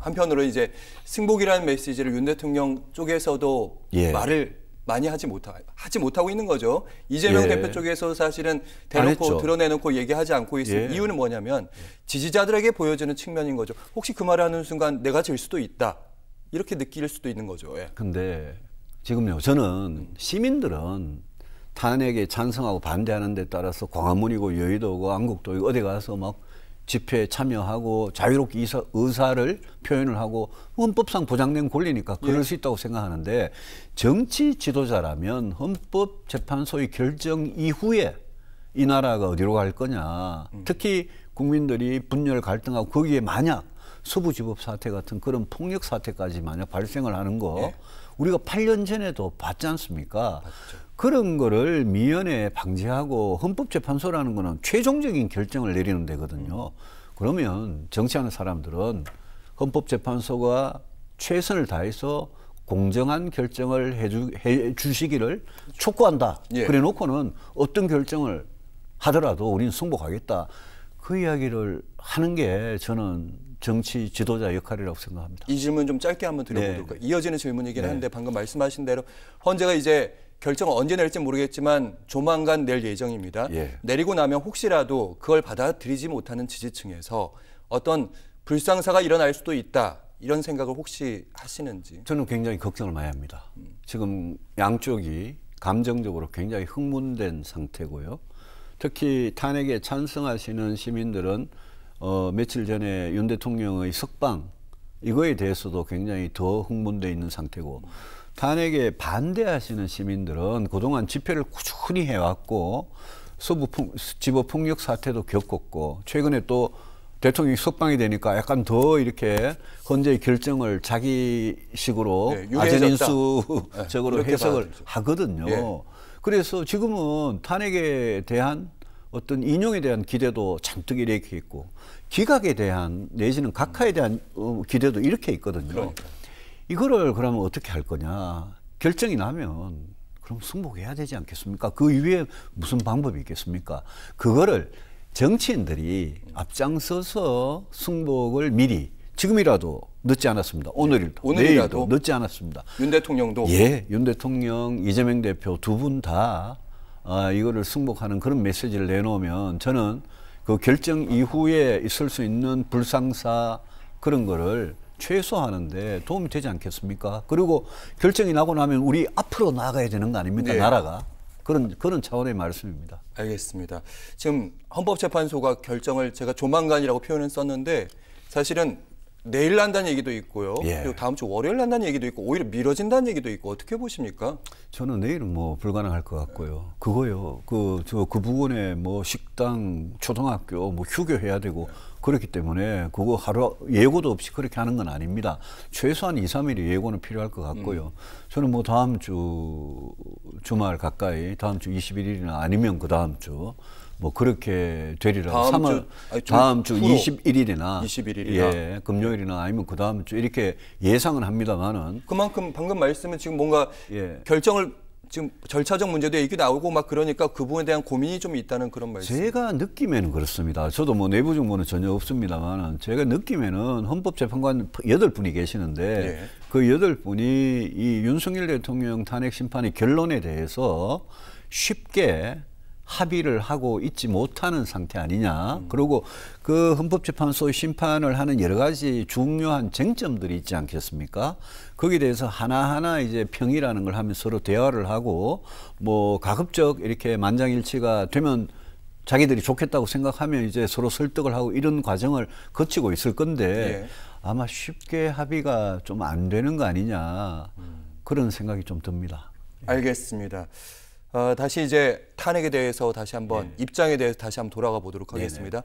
한편으로 이제 승복이라는 메시지를 윤 대통령 쪽에서도 말을 많이 하지 못하고 있는 거죠. 이재명 대표 쪽에서 사실은 대놓고 드러내놓고 얘기하지 않고 있는 이유는 뭐냐면 지지자들에게 보여주는 측면인 거죠. 혹시 그 말을 하는 순간 내가 질 수도 있다. 이렇게 느낄 수도 있는 거죠. 근데 지금요, 저는 시민들은 탄핵에 찬성하고 반대하는 데 따라서 광화문이고 여의도고 안국도 어디 가서 막 집회에 참여하고 자유롭게 의사를 표현을 하고 헌법상 보장된 권리니까 그럴 수 있다고 생각하는데, 정치 지도자라면 헌법재판소의 결정 이후에 이 나라가 어디로 갈 거냐. 특히 국민들이 분열 갈등하고 거기에 만약 서부지법 사태 같은 그런 폭력 사태까지 만약 발생을 하는 거 우리가 8년 전에도 봤지 않습니까? 맞죠. 그런 거를 미연에 방지하고 헌법재판소라는 거는 최종적인 결정을 내리는 데거든요. 그러면 정치하는 사람들은 헌법재판소가 최선을 다해서 공정한 결정을 해 주시기를 촉구한다. 그래 놓고는 어떤 결정을 하더라도 우리는 승복하겠다. 그 이야기를 하는 게 저는 정치 지도자 역할이라고 생각합니다. 이 질문 좀 짧게 한번 드려보도록 할까요? 이어지는 질문이긴 한데 방금 말씀하신 대로 헌재가 이제 결정을 언제 낼지 모르겠지만 조만간 낼 예정입니다. 내리고 나면 혹시라도 그걸 받아들이지 못하는 지지층에서 어떤 불상사가 일어날 수도 있다. 이런 생각을 혹시 하시는지? 저는 굉장히 걱정을 많이 합니다. 지금 양쪽이 감정적으로 굉장히 흥분된 상태고요. 특히 탄핵에 찬성하시는 시민들은 며칠 전에 윤 대통령의 석방 이거에 대해서도 굉장히 더 흥분되어 있는 상태고, 탄핵에 반대하시는 시민들은 그동안 집회를 꾸준히 해왔고 서부지법 폭력 사태도 겪었고 최근에 또 대통령이 석방이 되니까 약간 더 이렇게 헌재의 결정을 자기식으로 아전인수적으로 해석을 하거든요. 그래서 지금은 탄핵에 대한 어떤 인용에 대한 기대도 잔뜩 이렇게 있고 기각에 대한 내지는 각하에 대한 기대도 이렇게 있거든요. 이거를 그러면 어떻게 할 거냐. 결정이 나면 그럼 승복해야 되지 않겠습니까? 그 이후에 무슨 방법이 있겠습니까? 그거를 정치인들이 앞장서서 승복을 미리, 지금이라도 늦지 않았습니다. 오늘이라도 늦지 않았습니다. 윤 대통령도? 윤 대통령, 이재명 대표 두 분 다 이거를 승복하는 그런 메시지를 내놓으면 저는 그 결정 이후에 있을 수 있는 불상사 그런 거를 최소화하는데 도움이 되지 않겠습니까? 그리고 결정이 나고 나면 우리 앞으로 나가야 되는 거 아닙니까? 나라가. 그런 차원의 말씀입니다. 알겠습니다. 지금 헌법재판소가 결정을 제가 조만간이라고 표현을 썼는데 사실은 내일 난다는 얘기도 있고요. 그리고 다음 주 월요일 난다는 얘기도 있고 오히려 미뤄진다는 얘기도 있고 어떻게 보십니까? 저는 내일은 뭐 불가능할 것 같고요. 그거요. 그 부분에 뭐 식당, 초등학교 뭐 휴교해야 되고 그렇기 때문에 그거 하루 예고도 없이 그렇게 하는 건 아닙니다. 최소한 2, 3일의 예고는 필요할 것 같고요. 저는 뭐 다음 주 주말 가까이 다음 주 21일이나 아니면 그 다음 주 뭐 그렇게 되리라고 다음 주 21일이나 금요일이나 아니면 그 다음 주 이렇게 예상은 합니다만은 그만큼 방금 말씀은 지금 뭔가 결정을 지금 절차적 문제도 얘기 나오고 막 그러니까 그 부분에 대한 고민이 좀 있다는 그런 말씀. 제가 느낌에는 그렇습니다. 저도 뭐 내부 정보는 전혀 없습니다만 제가 느낌에는 헌법재판관 8분이 계시는데 그 8분이 이 윤석열 대통령 탄핵 심판의 결론에 대해서 쉽게 합의를 하고 있지 못하는 상태 아니냐. 그리고 그 헌법재판소 심판을 하는 여러 가지 중요한 쟁점들이 있지 않겠습니까? 거기에 대해서 하나하나 이제 평의라는 걸 하면 서로 대화를 하고 뭐 가급적 이렇게 만장일치가 되면 자기들이 좋겠다고 생각하면 이제 서로 설득을 하고 이런 과정을 거치고 있을 건데 아마 쉽게 합의가 좀 안 되는 거 아니냐. 그런 생각이 좀 듭니다. 알겠습니다. 다시 이제 탄핵에 대해서 다시 한번 입장에 대해서 다시 한번 돌아가 보도록 하겠습니다.